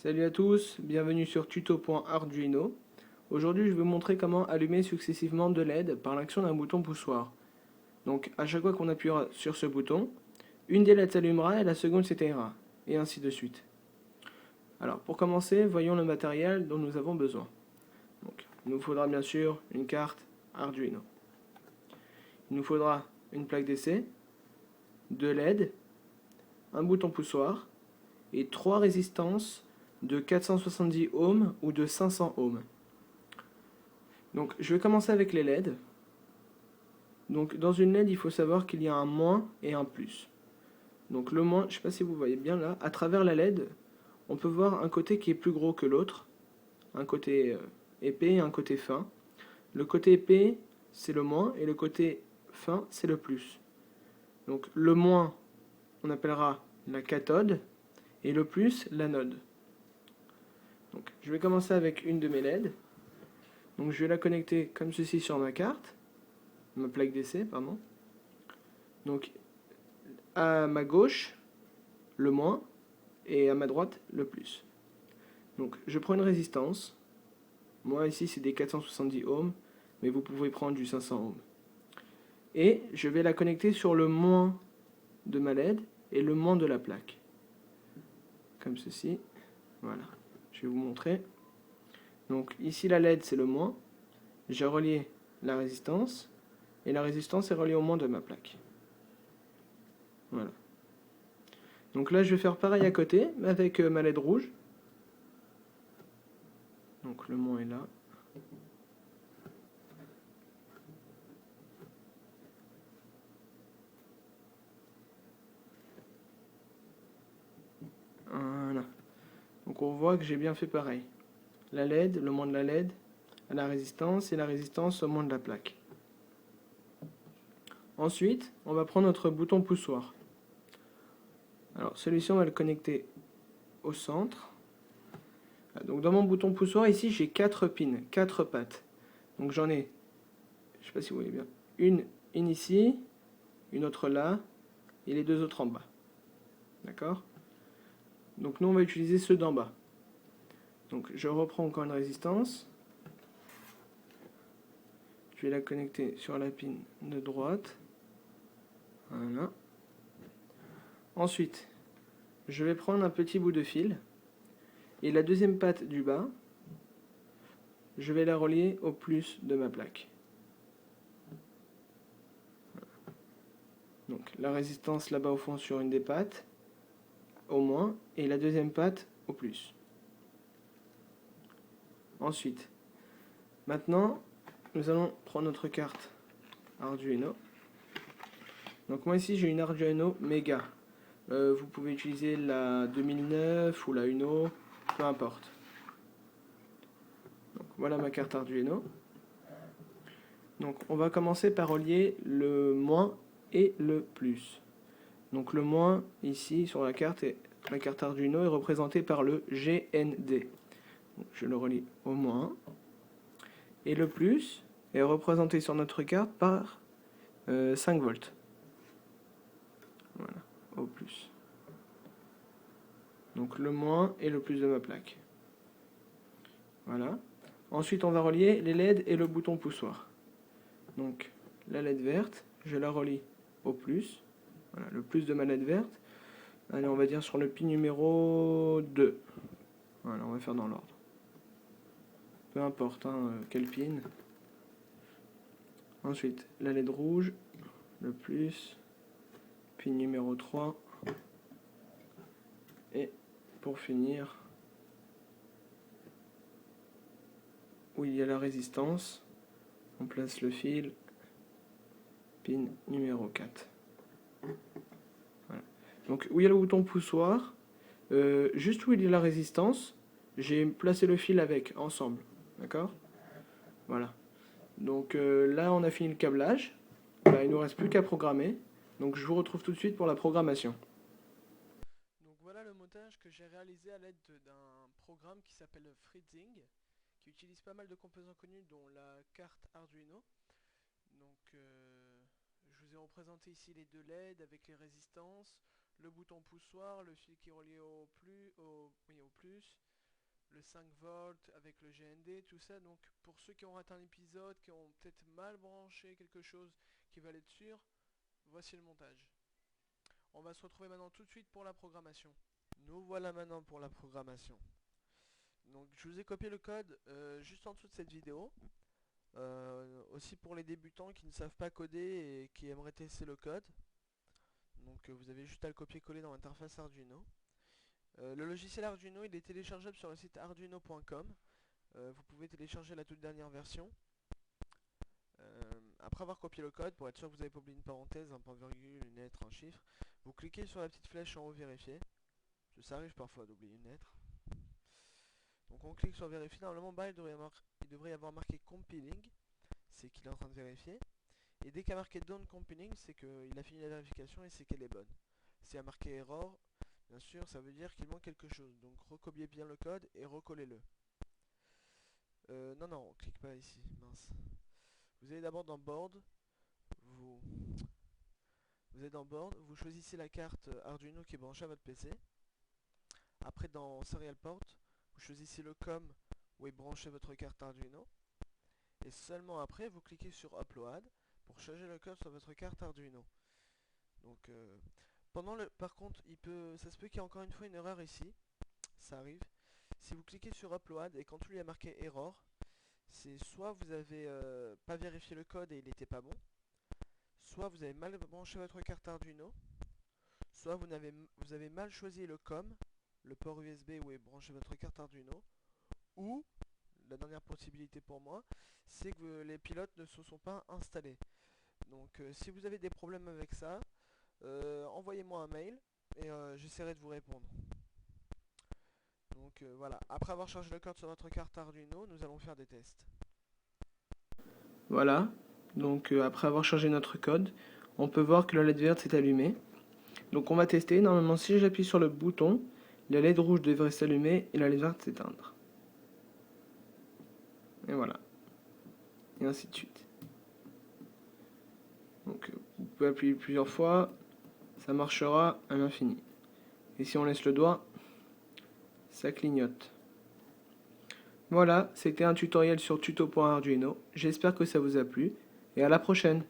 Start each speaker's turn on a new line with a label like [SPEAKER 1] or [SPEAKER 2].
[SPEAKER 1] Salut à tous, bienvenue sur tuto.arduino. Aujourd'hui je vais vous montrer comment allumer successivement deux LED par l'action d'un bouton poussoir. Donc à chaque fois qu'on appuiera sur ce bouton, une des LED s'allumera et la seconde s'éteindra, et ainsi de suite. Alors pour commencer, voyons le matériel dont nous avons besoin. Donc, il nous faudra bien sûr une carte Arduino. Il nous faudra une plaque d'essai, deux LED, un bouton poussoir et trois résistances de 470 ohms ou de 500 ohms. Donc je vais commencer avec les LED. Donc dans une LED, il faut savoir qu'il y a un moins et un plus. Donc le moins, je ne sais pas si vous voyez bien là, à travers la LED, on peut voir un côté qui est plus gros que l'autre, un côté épais et un côté fin. Le côté épais, c'est le moins, et le côté fin, c'est le plus. Donc le moins, on appellera la cathode, et le plus, l'anode. Donc je vais commencer avec une de mes LED. Donc je vais la connecter comme ceci sur ma carte, ma plaque d'essai, pardon. Donc à ma gauche, le moins, et à ma droite, le plus. Donc je prends une résistance. Moi ici c'est des 470 ohms, mais vous pouvez prendre du 500 ohms. Et je vais la connecter sur le moins de ma LED et le moins de la plaque. Comme ceci. Voilà. Je vais vous montrer. Donc ici la LED c'est le moins. J'ai relié la résistance. Et la résistance est reliée au moins de ma plaque. Voilà. Donc là je vais faire pareil à côté, avec ma LED rouge. Donc le moins est là. Voilà. Donc on voit que j'ai bien fait pareil. La LED, le moins de la LED, à la résistance, et la résistance au moins de la plaque. Ensuite, on va prendre notre bouton poussoir. Alors celui-ci, on va le connecter au centre. Donc dans mon bouton poussoir, ici, j'ai 4 pins, 4 pattes. Donc j'en ai, je ne sais pas si vous voyez bien, une ici, une autre là, et les deux autres en bas. D'accord? Donc nous, on va utiliser ceux d'en bas. Donc je reprends encore une résistance. Je vais la connecter sur la pin de droite. Voilà. Ensuite, je vais prendre un petit bout de fil. Et la deuxième patte du bas, je vais la relier au plus de ma plaque. Donc la résistance là-bas au fond sur une des pattes, au moins, et la deuxième patte au plus. Ensuite, maintenant, nous allons prendre notre carte Arduino. Donc moi ici j'ai une Arduino Mega. Vous pouvez utiliser la 2009 ou la Uno, peu importe. Donc voilà ma carte Arduino. Donc on va commencer par relier le moins et le plus. Donc le moins ici sur la carte Arduino est représenté par le GND. Donc, je le relie au moins. Et le plus est représenté sur notre carte par 5 volts. Voilà, au plus. Donc le moins et le plus de ma plaque. Voilà. Ensuite on va relier les LED et le bouton poussoir. Donc la LED verte, je la relie au plus. Voilà, le plus de ma LED verte. Allez, on va dire sur le pin numéro 2. Voilà, on va faire dans l'ordre. Peu importe quel pin. Ensuite, la LED rouge, le plus, pin numéro 3. Et pour finir, où il y a la résistance, on place le fil, pin numéro 4. Voilà. Donc où il y a le bouton poussoir, juste où il y a la résistance, j'ai placé le fil avec, ensemble. D'accord? Voilà. Donc là on a fini le câblage. Voilà, il ne nous reste plus qu'à programmer. Donc je vous retrouve tout de suite pour la programmation. Donc voilà le montage que j'ai réalisé à l'aide d'un programme qui s'appelle Fritzing, qui utilise pas mal de composants connus dont la carte Arduino. Donc je vous ai représenté ici les deux LED avec les résistances, le bouton poussoir, le fil qui est relié au plus, au plus, le 5 volts avec le GND, tout ça. Donc pour ceux qui ont raté un épisode, qui ont peut-être mal branché quelque chose, qui veulent être sûrs, voici le montage. On va se retrouver maintenant tout de suite pour la programmation. Nous voilà maintenant pour la programmation. Donc je vous ai copié le code juste en dessous de cette vidéo. Aussi pour les débutants qui ne savent pas coder et qui aimeraient tester le code. Donc vous avez juste à le copier-coller dans l'interface Arduino. Le logiciel Arduino il est téléchargeable sur le site arduino.com. Vous pouvez télécharger la toute dernière version. Après avoir copié le code, pour être sûr que vous n'avez pas oublié une parenthèse, un point virgule, une lettre, un chiffre, vous cliquez sur la petite flèche en haut vérifier. Parce que ça arrive parfois d'oublier une lettre. Donc on clique sur vérifier, normalement il devrait y avoir marqué compiling, c'est qu'il est en train de vérifier. Et dès qu'il y a marqué done compiling, c'est qu'il a fini la vérification et c'est qu'elle est bonne. S'il y a marqué error, bien sûr ça veut dire qu'il manque quelque chose. Donc recopiez bien le code et recollez-le. Non, on clique pas ici, mince. Vous allez d'abord dans board, vous choisissez la carte Arduino qui est branchée à votre PC. Après dans serial port, vous choisissez le COM où est branchée votre carte Arduino. Et seulement après, vous cliquez sur upload pour changer le code sur votre carte Arduino. Donc par contre, ça se peut qu'il y ait encore une fois une erreur ici. Ça arrive. Si vous cliquez sur upload et quand il y a marqué error, c'est soit vous avez pas vérifié le code et il n'était pas bon, soit vous avez mal branché votre carte Arduino, soit vous avez mal choisi le COM, le port USB où est branché votre carte Arduino, ou la dernière possibilité pour moi, c'est que les pilotes ne se sont pas installés. Donc si vous avez des problèmes avec ça, envoyez-moi un mail et j'essaierai de vous répondre. Donc voilà, après avoir chargé le code sur votre carte Arduino, nous allons faire des tests. Voilà, donc après avoir chargé notre code, on peut voir que la LED verte s'est allumée. Donc on va tester, normalement si j'appuie sur le bouton, la LED rouge devrait s'allumer et la LED verte s'éteindre. Et voilà. Et ainsi de suite. Donc vous pouvez appuyer plusieurs fois, ça marchera à l'infini. Et si on laisse le doigt, ça clignote. Voilà, c'était un tutoriel sur tuto.arduino. J'espère que ça vous a plu et à la prochaine.